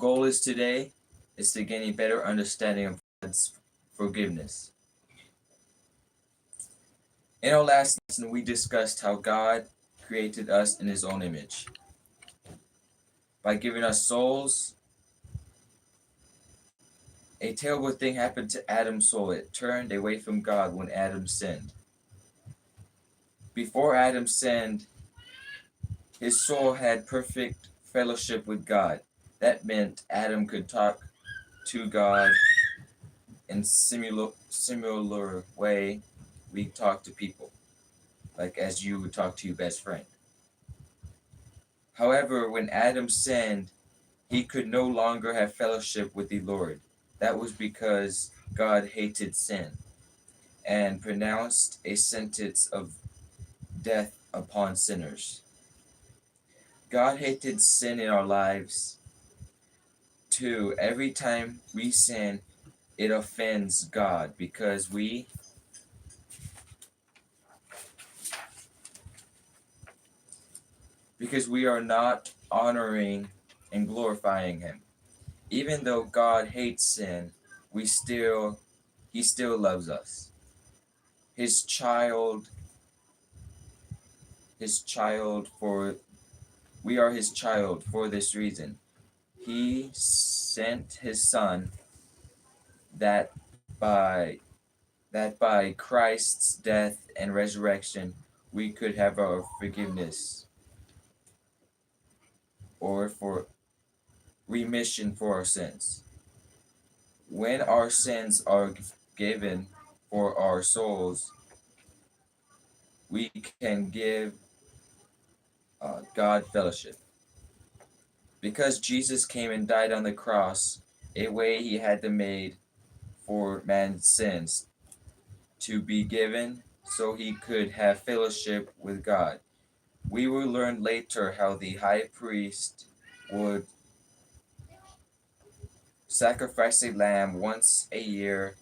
goal is today is to gain a better understanding of God's forgiveness. In our last lesson, we discussed how God created us in His own image. By giving us souls, a terrible thing happened to Adam's soul. It turned away from God when Adam sinned. Before Adam sinned, his soul had perfect fellowship with God. That meant Adam could talk to God in similar way we talk to people, like as you would talk to your best friend. However, when Adam sinned, he could no longer have fellowship with the Lord. That was because God hated sin and pronounced a sentence of death upon sinners. God hated sin in our lives too. Every time we sin, it offends God because we are not honoring and glorifying Him. Even though God hates sin, He still loves us. His child for we are His child for this reason. He sent His Son that by Christ's death and resurrection we could have our forgiveness or for remission for our sins. When our sins are given for our souls, we can give God fellowship. Because Jesus came and died on the cross, a way He had to made for man's sins to be given so He could have fellowship with God. We will learn later how the high priest would sacrifice a lamb once a year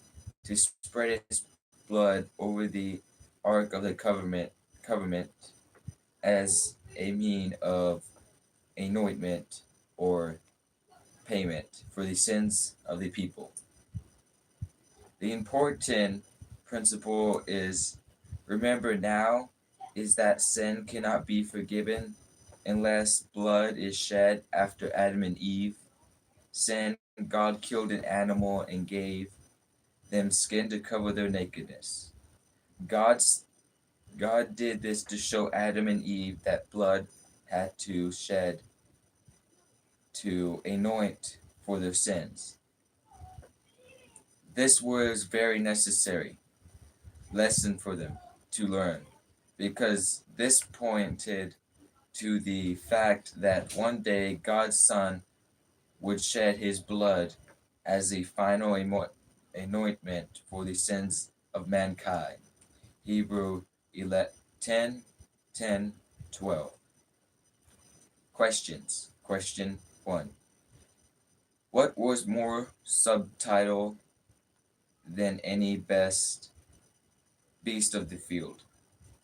to spread his blood over the Ark of the covenant as a mean of anointment or payment for the sins of the people. The important principle is remember now is that sin cannot be forgiven unless blood is shed after Adam and Eve sinned. God killed an animal and gave them skin to cover their nakedness. God did this to show Adam and Eve that blood had to shed to anoint for their sins. This was very necessary lesson for them to learn because this pointed to the fact that one day God's Son would shed His blood as the final anointment for the sins of mankind. Hebrew 10, 10, 12. Questions. Question 1. What was more subtitle than any beast of the field?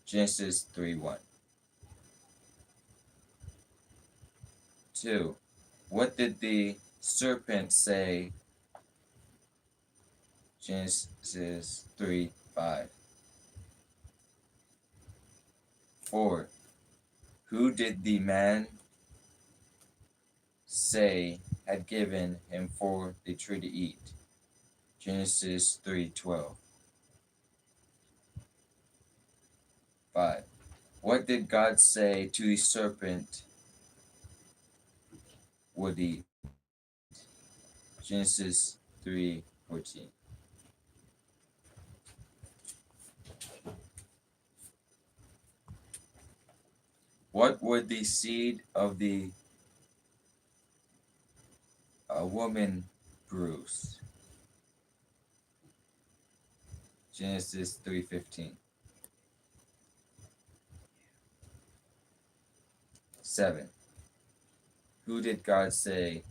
Genesis 3:1. 2. What did the serpent say? Genesis 3:5. 4. Who did the man say had given him for the tree to eat? Genesis 3:12. 5. What did God say to the serpent would eat? Genesis 3:14. What would the seed of the woman bruise? Genesis 3:15. 7. Who did God say